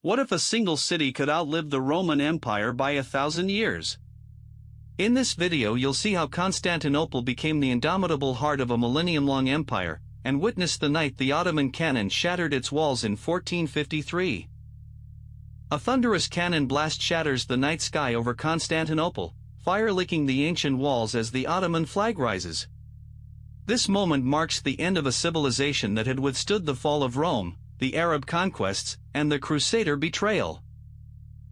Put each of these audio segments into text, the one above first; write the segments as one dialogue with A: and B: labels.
A: What if a single city could outlive the Roman Empire by 1,000 years? In this video you'll see how Constantinople became the indomitable heart of a millennium-long empire, and witness the night the Ottoman cannon shattered its walls in 1453. A thunderous cannon blast shatters the night sky over Constantinople, fire-licking the ancient walls as the Ottoman flag rises. This moment marks the end of a civilization that had withstood the fall of Rome, the Arab conquests, and the Crusader betrayal.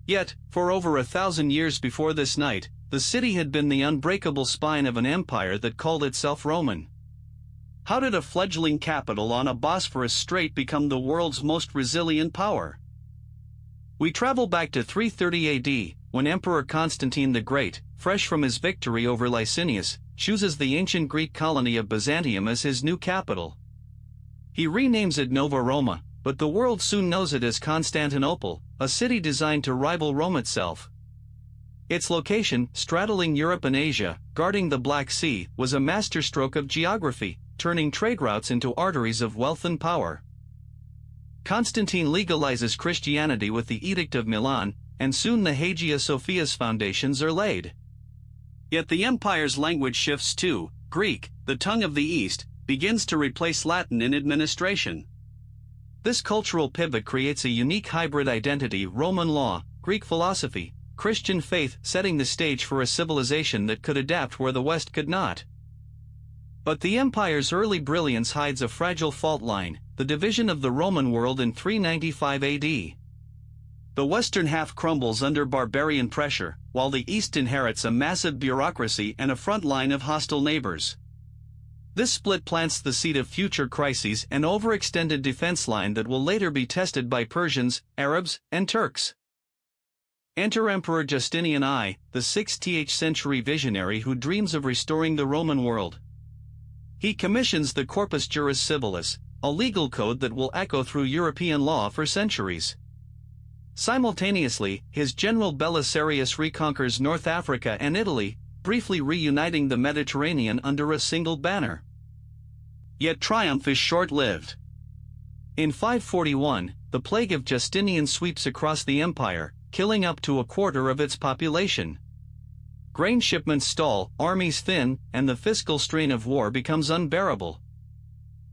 A: Yet, for over 1,000 years before this night, the city had been the unbreakable spine of an empire that called itself Roman. How did a fledgling capital on a Bosphorus strait become the world's most resilient power? We travel back to 330 AD, when Emperor Constantine the Great, fresh from his victory over Licinius, chooses the ancient Greek colony of Byzantium as his new capital. He renames it Nova Roma, but the world soon knows it as Constantinople, a city designed to rival Rome itself. Its location, straddling Europe and Asia, guarding the Black Sea, was a masterstroke of geography, turning trade routes into arteries of wealth and power. Constantine legalizes Christianity with the Edict of Milan, and soon the Hagia Sophia's foundations are laid. Yet the empire's language shifts too. Greek, the tongue of the East, begins to replace Latin in administration. This cultural pivot creates a unique hybrid identity: Roman law, Greek philosophy, Christian faith, setting the stage for a civilization that could adapt where the West could not. But the empire's early brilliance hides a fragile fault line: the division of the Roman world in 395 AD. The western half crumbles under barbarian pressure, while the east inherits a massive bureaucracy and a front line of hostile neighbors. This split plants the seed of future crises, an overextended defense line that will later be tested by Persians, Arabs, and Turks. Enter Emperor Justinian I, the 6th century visionary who dreams of restoring the Roman world. He commissions the Corpus Juris Civilis, a legal code that will echo through European law for centuries. Simultaneously, his general Belisarius reconquers North Africa and Italy, briefly reuniting the Mediterranean under a single banner. Yet triumph is short-lived. In 541, the plague of Justinian sweeps across the empire, killing up to a quarter of its population. Grain shipments stall, armies thin, and the fiscal strain of war becomes unbearable.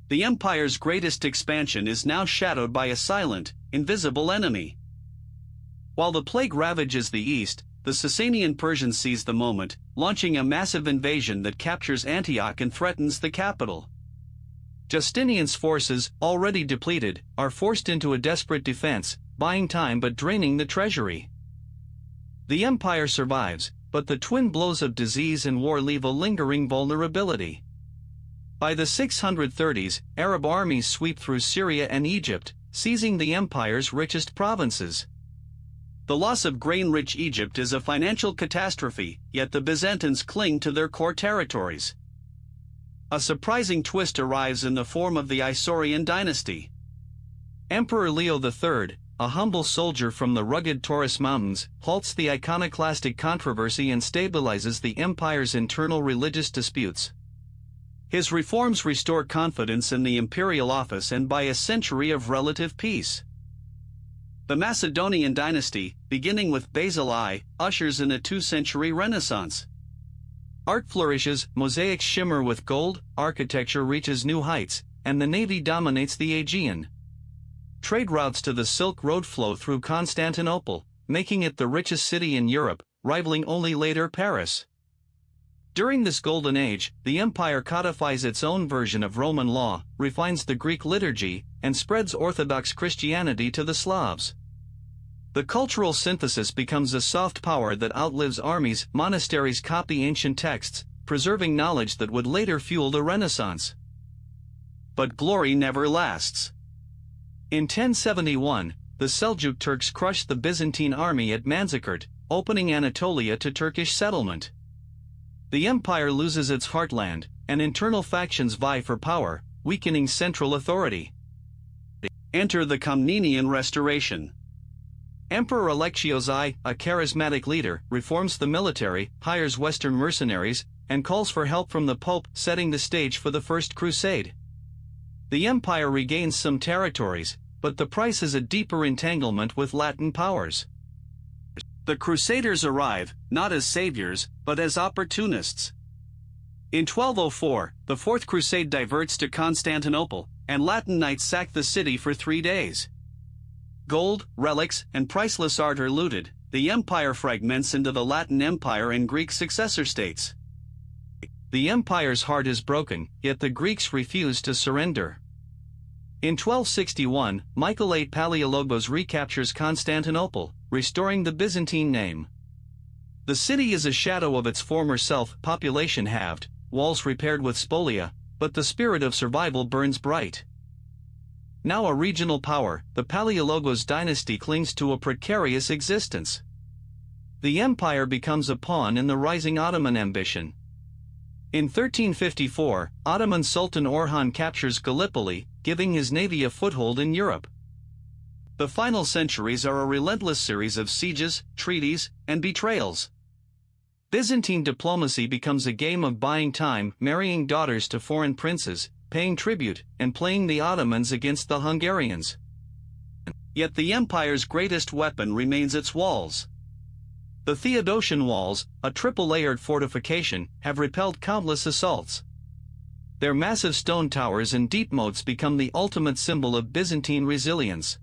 A: The empire's greatest expansion is now shadowed by a silent, invisible enemy. While the plague ravages the east, the Sasanian Persians seize the moment, launching a massive invasion that captures Antioch and threatens the capital. Justinian's forces, already depleted, are forced into a desperate defense, buying time but draining the treasury. The empire survives, but the twin blows of disease and war leave a lingering vulnerability. By the 630s, Arab armies sweep through Syria and Egypt, seizing the empire's richest provinces. The loss of grain-rich Egypt is a financial catastrophe, yet the Byzantines cling to their core territories. A surprising twist arrives in the form of the Isaurian dynasty. Emperor Leo III, a humble soldier from the rugged Taurus Mountains, halts the iconoclastic controversy and stabilizes the empire's internal religious disputes. His reforms restore confidence in the imperial office and buy a century of relative peace. The Macedonian dynasty, beginning with Basil I, ushers in a 2-century renaissance. Art flourishes, mosaics shimmer with gold, architecture reaches new heights, and the navy dominates the Aegean. Trade routes to the Silk Road flow through Constantinople, making it the richest city in Europe, rivaling only later Paris. During this golden age, the empire codifies its own version of Roman law, refines the Greek liturgy, and spreads Orthodox Christianity to the Slavs. The cultural synthesis becomes a soft power that outlives armies. Monasteries copy ancient texts, preserving knowledge that would later fuel the Renaissance. But glory never lasts. In 1071, the Seljuk Turks crushed the Byzantine army at Manzikert, opening Anatolia to Turkish settlement. The empire loses its heartland, and internal factions vie for power, weakening central authority. Enter the Komnenian Restoration. Emperor Alexios I, a charismatic leader, reforms the military, hires Western mercenaries, and calls for help from the Pope, setting the stage for the First Crusade. The empire regains some territories, but the price is a deeper entanglement with Latin powers. The Crusaders arrive, not as saviors, but as opportunists. In 1204, the Fourth Crusade diverts to Constantinople, and Latin knights sack the city for 3 days. Gold, relics, and priceless art are looted. The empire fragments into the Latin Empire and Greek successor states. The empire's heart is broken, yet the Greeks refuse to surrender. In 1261, Michael VIII Palaiologos recaptures Constantinople, restoring the Byzantine name. The city is a shadow of its former self, population halved, walls repaired with spolia, but the spirit of survival burns bright. Now a regional power, the Palaiologos dynasty clings to a precarious existence. The empire becomes a pawn in the rising Ottoman ambition. In 1354, Ottoman Sultan Orhan captures Gallipoli, giving his navy a foothold in Europe. The final centuries are a relentless series of sieges, treaties, and betrayals. Byzantine diplomacy becomes a game of buying time, marrying daughters to foreign princes, paying tribute, and playing the Ottomans against the Hungarians. Yet the empire's greatest weapon remains its walls. The Theodosian walls, a triple-layered fortification, have repelled countless assaults. Their massive stone towers and deep moats become the ultimate symbol of Byzantine resilience.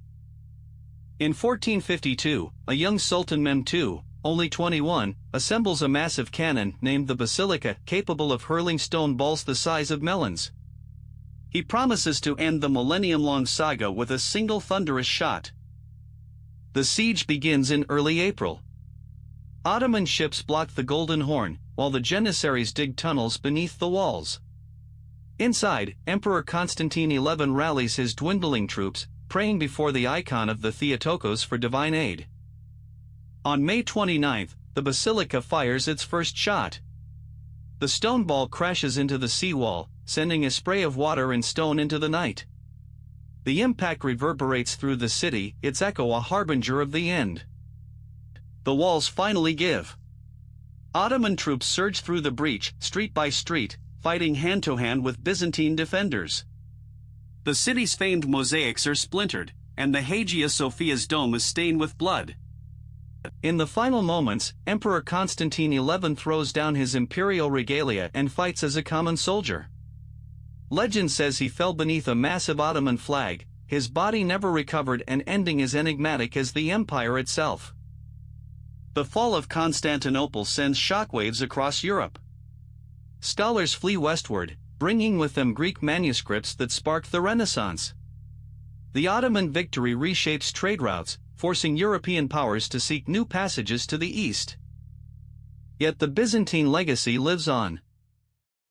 A: In 1452, a young Sultan Mehmed II, only 21, assembles a massive cannon named the Basilica, capable of hurling stone balls the size of melons. He promises to end the millennium-long saga with a single thunderous shot. The siege begins in early April. Ottoman ships block the Golden Horn, while the Janissaries dig tunnels beneath the walls. Inside, Emperor Constantine XI rallies his dwindling troops, praying before the icon of the Theotokos for divine aid. On May 29, the basilica fires its first shot. The stone ball crashes into the seawall, sending a spray of water and stone into the night. The impact reverberates through the city, its echo a harbinger of the end. The walls finally give. Ottoman troops surge through the breach, street by street, fighting hand-to-hand with Byzantine defenders. The city's famed mosaics are splintered, and the Hagia Sophia's dome is stained with blood. In the final moments, Emperor Constantine XI throws down his imperial regalia and fights as a common soldier. Legend says he fell beneath a massive Ottoman flag, his body never recovered and ending as enigmatic as the empire itself. The fall of Constantinople sends shockwaves across Europe. Scholars flee westward, bringing with them Greek manuscripts that sparked the Renaissance. The Ottoman victory reshapes trade routes, forcing European powers to seek new passages to the east. Yet the Byzantine legacy lives on.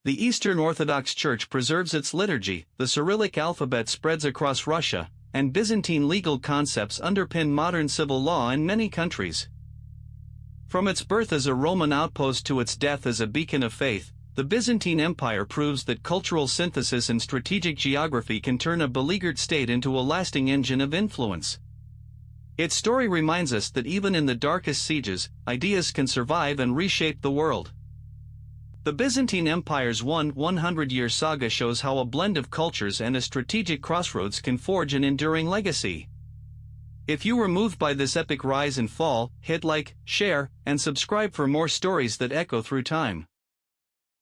A: The Eastern Orthodox Church preserves its liturgy, the Cyrillic alphabet spreads across Russia, and Byzantine legal concepts underpin modern civil law in many countries. From its birth as a Roman outpost to its death as a beacon of faith, the Byzantine Empire proves that cultural synthesis and strategic geography can turn a beleaguered state into a lasting engine of influence. Its story reminds us that even in the darkest sieges, ideas can survive and reshape the world. The Byzantine Empire's 100-year saga shows how a blend of cultures and a strategic crossroads can forge an enduring legacy. If you were moved by this epic rise and fall, hit like, share, and subscribe for more stories that echo through time.